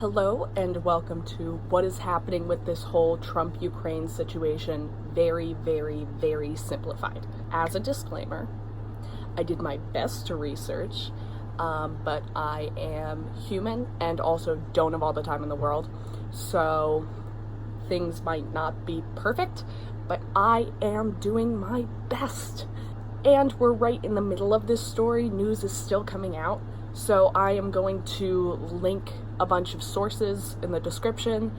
Hello and welcome to what is happening with this whole Trump-Ukraine situation. Very, very, very simplified. As a disclaimer, I did my best to research, but I am human and also don't have all the time in the world, so things might not be perfect, but I am doing my best. And we're right in the middle of this story. News is still coming out. So I am going to link a bunch of sources in the description,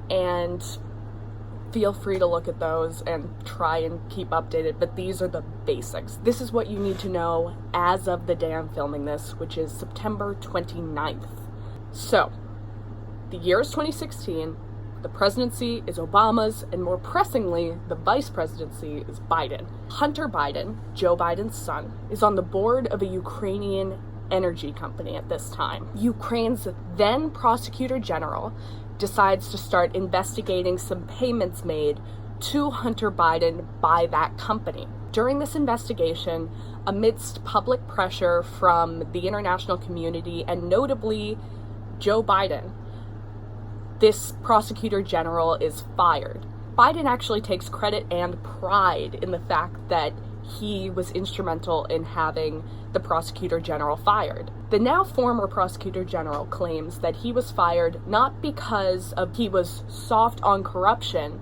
and feel free to look at those and try and keep updated, but these are the basics. This is what you need to know as of the day I'm filming this, which is September 29th. So, the year is 2016, the presidency is Obama's, and more pressingly, the vice presidency is Biden. Hunter Biden, Joe Biden's son, is on the board of a Ukrainian energy company at this time. Ukraine's then prosecutor general decides to start investigating some payments made to Hunter Biden by that company. During this investigation, amidst public pressure from the international community and notably Joe Biden, this prosecutor general is fired. Biden actually takes credit and pride in the fact that he was instrumental in having the prosecutor general fired. The now former prosecutor general claims that he was fired not because he was soft on corruption,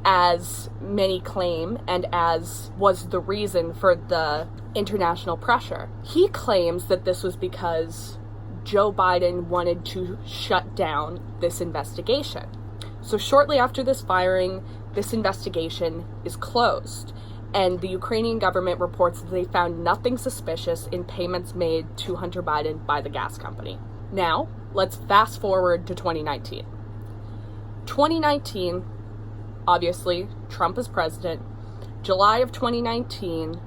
as many claim, and as was the reason for the international pressure. He claims that this was because Joe Biden wanted to shut down this investigation. So shortly after this firing, this investigation is closed, and the Ukrainian government reports that they found nothing suspicious in payments made to Hunter Biden by the gas company. Now, let's fast forward to 2019. 2019, obviously, Trump is president. July of 2019,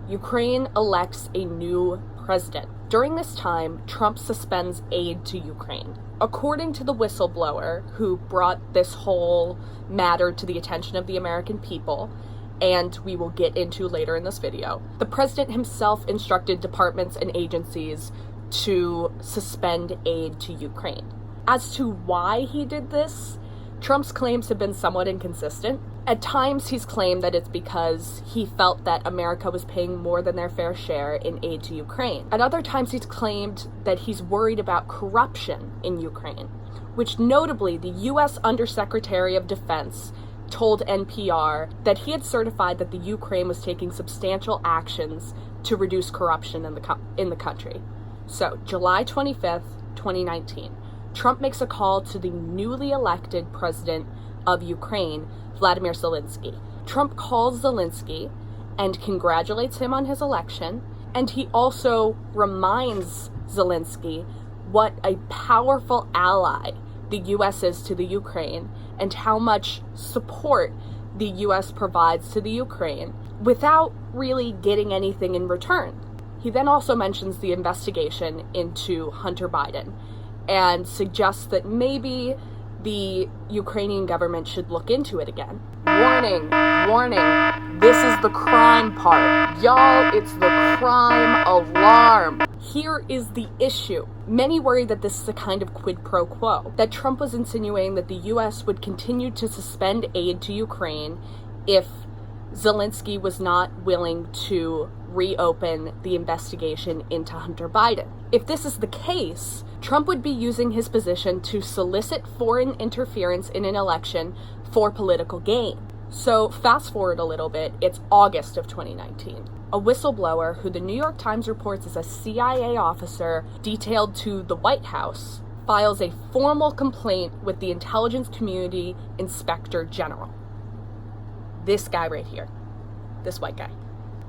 Ukraine elects a new president. During this time, Trump suspends aid to Ukraine. According to the whistleblower who brought this whole matter to the attention of the American people, and we will get into later in this video, the president himself instructed departments and agencies to suspend aid to Ukraine. As to why he did this, Trump's claims have been somewhat inconsistent. At times, he's claimed that it's because he felt that America was paying more than their fair share in aid to Ukraine. At other times, he's claimed that he's worried about corruption in Ukraine, which notably the U.S. Undersecretary of Defense told NPR that he had certified that the Ukraine was taking substantial actions to reduce corruption in the country. So, July 25th, 2019, Trump makes a call to the newly elected president of Ukraine, Vladimir Zelensky. Trump calls Zelensky and congratulates him on his election, and he also reminds Zelensky what a powerful ally the U.S. is to the Ukraine and how much support the U.S. provides to the Ukraine without really getting anything in return. He then also mentions the investigation into Hunter Biden and suggests that maybe the Ukrainian government should look into it again. Warning, warning, this is the crime part. Y'all, it's the crime alarm. Here is the issue. Many worry that this is a kind of quid pro quo, that Trump was insinuating that the U.S. would continue to suspend aid to Ukraine if Zelensky was not willing to reopen the investigation into Hunter Biden. If this is the case, Trump would be using his position to solicit foreign interference in an election for political gain. So fast forward a little bit, it's August of 2019. A whistleblower who the New York Times reports is a CIA officer detailed to the White House files a formal complaint with the Intelligence Community Inspector General. This guy right here, this white guy,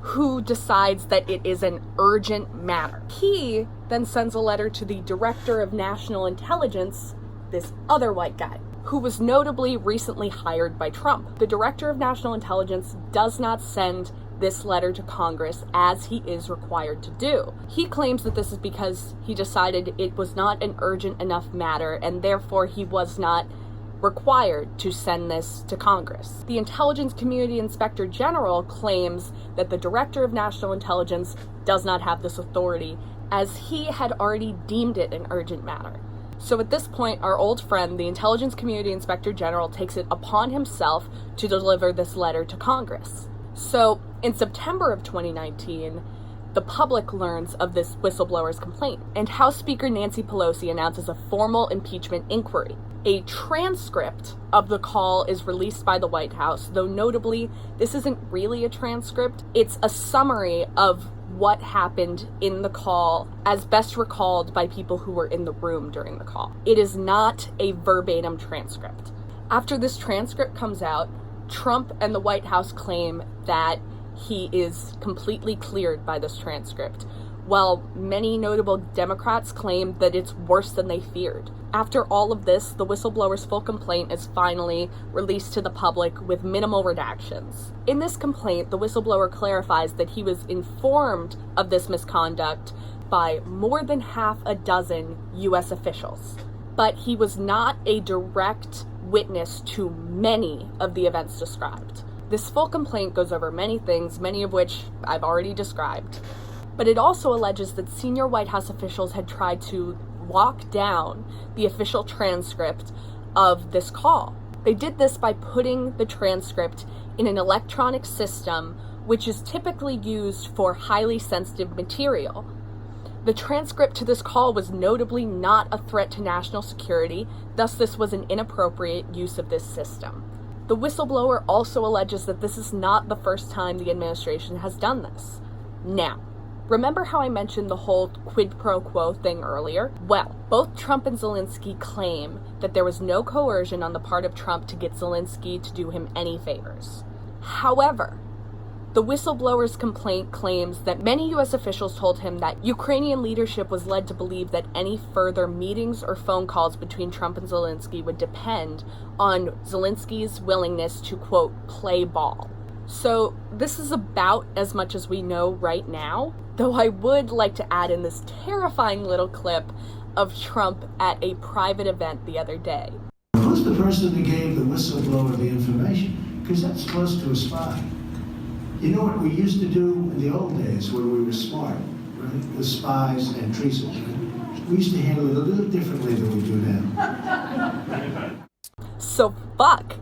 who decides that it is an urgent matter. He then sends a letter to the Director of National Intelligence, this other white guy, who was notably recently hired by Trump. The Director of National Intelligence does not send this letter to Congress as he is required to do. He claims that this is because he decided it was not an urgent enough matter and therefore he was not required to send this to Congress. The Intelligence Community Inspector General claims that the Director of National Intelligence does not have this authority, as he had already deemed it an urgent matter. So at this point, our old friend, the Intelligence Community Inspector General, takes it upon himself to deliver this letter to Congress. So in September of 2019, the public learns of this whistleblower's complaint, and House Speaker Nancy Pelosi announces a formal impeachment inquiry. A transcript of the call is released by the White House, though notably, this isn't really a transcript. It's a summary of what happened in the call as best recalled by people who were in the room during the call. It is not a verbatim transcript. After this transcript comes out, Trump and the White House claim that he is completely cleared by this transcript, while many notable Democrats claim that it's worse than they feared. After all of this, the whistleblower's full complaint is finally released to the public with minimal redactions. In this complaint, the whistleblower clarifies that he was informed of this misconduct by more than half a dozen U.S. officials, but he was not a direct witness to many of the events described. This full complaint goes over many things, many of which I've already described, but it also alleges that senior White House officials had tried to lock down the official transcript of this call. They did this by putting the transcript in an electronic system, which is typically used for highly sensitive material. The transcript to this call was notably not a threat to national security, thus this was an inappropriate use of this system. The whistleblower also alleges that this is not the first time the administration has done this. Now, remember how I mentioned the whole quid pro quo thing earlier? Well, both Trump and Zelensky claim that there was no coercion on the part of Trump to get Zelensky to do him any favors. However, the whistleblower's complaint claims that many U.S. officials told him that Ukrainian leadership was led to believe that any further meetings or phone calls between Trump and Zelensky would depend on Zelensky's willingness to, quote, play ball. So this is about as much as we know right now, though I would like to add in this terrifying little clip of Trump at a private event the other day. Who's the person who gave the whistleblower the information? Because that's close to a spy. You know what we used to do in the old days when we were smart, right? With spies and treason. We used to handle it a little differently than we do now. So fuck